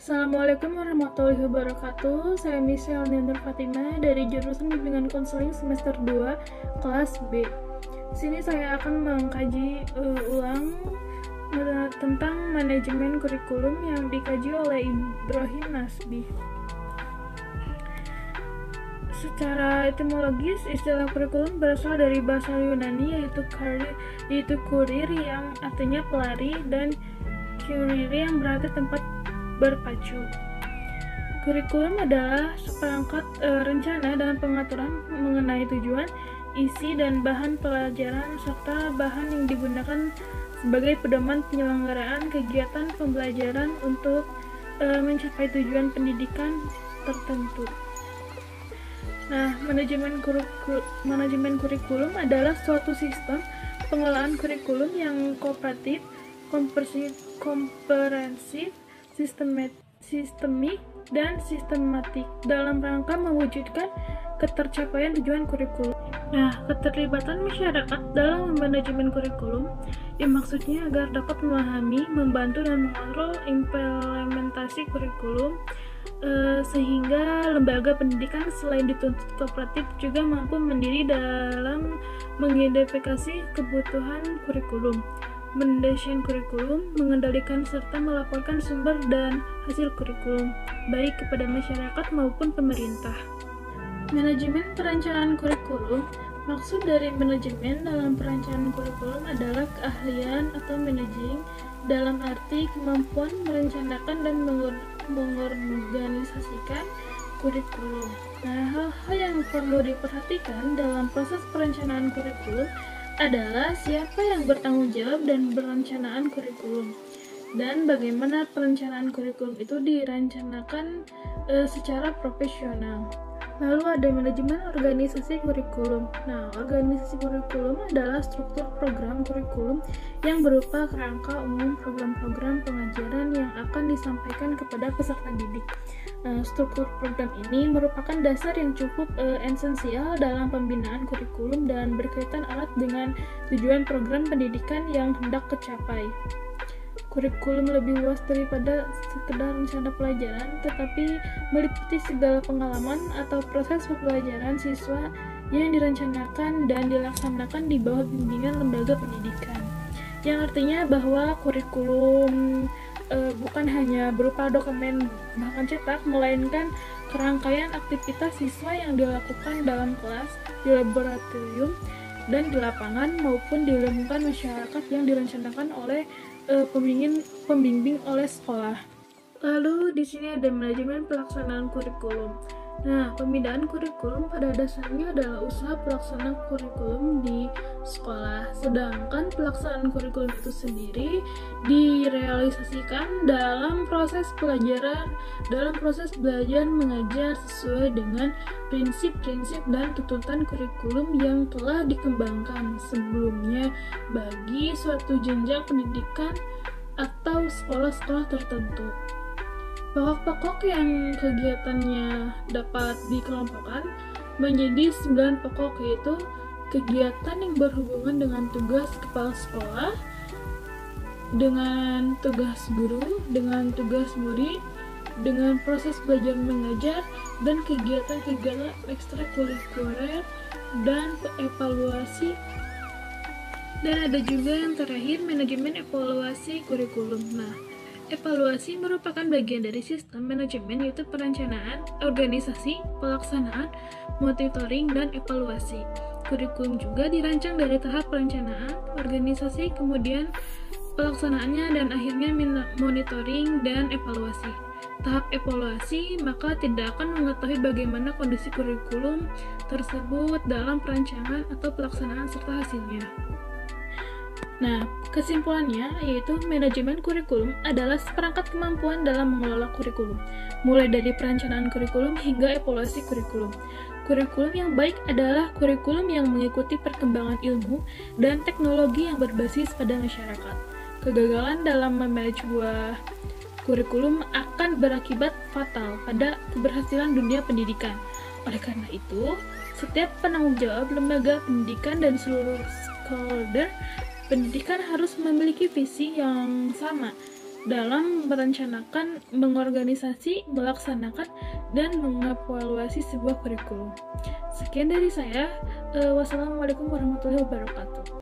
Assalamualaikum warahmatullahi wabarakatuh. Saya Michelle Niantar Fatima dari jurusan Bimbingan Konseling semester 2 kelas B. Di sini saya akan mengkaji ulang tentang manajemen kurikulum yang dikaji oleh Ibrahim Nasbi. Secara etimologis, istilah kurikulum berasal dari bahasa Yunani yaitu kurir yang artinya pelari dan kuriri yang berarti tempat berpacu. Kurikulum adalah seperangkat rencana dan pengaturan mengenai tujuan, isi, dan bahan pelajaran serta bahan yang digunakan sebagai pedoman penyelenggaraan kegiatan pembelajaran untuk mencapai tujuan pendidikan tertentu. Nah, manajemen kurikulum adalah suatu sistem pengelolaan kurikulum yang kooperatif, komprehensif, sistemik, dan sistematik dalam rangka mewujudkan ketercapaian tujuan kurikulum. Nah, keterlibatan masyarakat dalam manajemen kurikulum maksudnya agar dapat memahami, membantu, dan mengontrol implementasi kurikulum sehingga lembaga pendidikan selain dituntut kooperatif juga mampu mandiri dalam mengidentifikasi kebutuhan kurikulum, mendesain kurikulum, mengendalikan serta melaporkan sumber dan hasil kurikulum, baik kepada masyarakat maupun pemerintah. Manajemen perencanaan kurikulum. Maksud dari manajemen dalam perencanaan kurikulum adalah keahlian atau managing dalam arti kemampuan merencanakan dan mengorganisasikan kurikulum. Nah, hal-hal yang perlu diperhatikan dalam proses perencanaan kurikulum adalah siapa yang bertanggung jawab dan perencanaan kurikulum, dan bagaimana perencanaan kurikulum itu direncanakan secara profesional. Lalu ada manajemen organisasi kurikulum. Nah, organisasi kurikulum adalah struktur program kurikulum yang berupa kerangka umum program-program pengajaran yang akan disampaikan kepada peserta didik. Struktur program ini merupakan dasar yang cukup esensial dalam pembinaan kurikulum dan berkaitan erat dengan tujuan program pendidikan yang hendak tercapai. Kurikulum lebih luas daripada sekedar rencana pelajaran, tetapi meliputi segala pengalaman atau proses pembelajaran siswa yang direncanakan dan dilaksanakan di bawah bimbingan lembaga pendidikan. Yang artinya bahwa kurikulum bukan hanya berupa dokumen bahan cetak, melainkan kerangkaian aktivitas siswa yang dilakukan dalam kelas, di laboratorium, dan di lapangan maupun di lingkungan masyarakat yang direncanakan oleh pembimbing oleh sekolah. Lalu di sini ada manajemen pelaksanaan kurikulum. Nah, pembinaan kurikulum pada dasarnya adalah usaha pelaksana kurikulum di sekolah, sedangkan pelaksanaan kurikulum itu sendiri direalisasikan dalam proses belajar mengajar sesuai dengan prinsip-prinsip dan tuntutan kurikulum yang telah dikembangkan sebelumnya bagi suatu jenjang pendidikan atau sekolah-sekolah tertentu. Pokok-pokok yang kegiatannya dapat dikelompokkan menjadi 9 pokok, yaitu kegiatan yang berhubungan dengan tugas kepala sekolah, dengan tugas guru, dengan tugas murid, dengan proses belajar mengajar, dan kegiatan-kegiatan ekstrakurikuler dan evaluasi. Dan ada juga yang terakhir, manajemen evaluasi kurikulum. Nah, evaluasi merupakan bagian dari sistem manajemen, yaitu perencanaan, organisasi, pelaksanaan, monitoring, dan evaluasi. Kurikulum juga dirancang dari tahap perencanaan, organisasi, kemudian pelaksanaannya, dan akhirnya monitoring dan evaluasi. Tahap evaluasi maka tidak akan mengetahui bagaimana kondisi kurikulum tersebut dalam perancangan atau pelaksanaan serta hasilnya. Nah, kesimpulannya yaitu manajemen kurikulum adalah seperangkat kemampuan dalam mengelola kurikulum, mulai dari perencanaan kurikulum hingga evaluasi kurikulum. Kurikulum yang baik adalah kurikulum yang mengikuti perkembangan ilmu dan teknologi yang berbasis pada masyarakat. Kegagalan dalam memanage sebuah kurikulum akan berakibat fatal pada keberhasilan dunia pendidikan. Oleh karena itu, setiap penanggung jawab lembaga pendidikan dan seluruh stakeholder pendidikan harus memiliki visi yang sama dalam merencanakan, mengorganisasi, melaksanakan, dan mengevaluasi sebuah kurikulum. Sekian dari saya. Wassalamualaikum warahmatullahi wabarakatuh.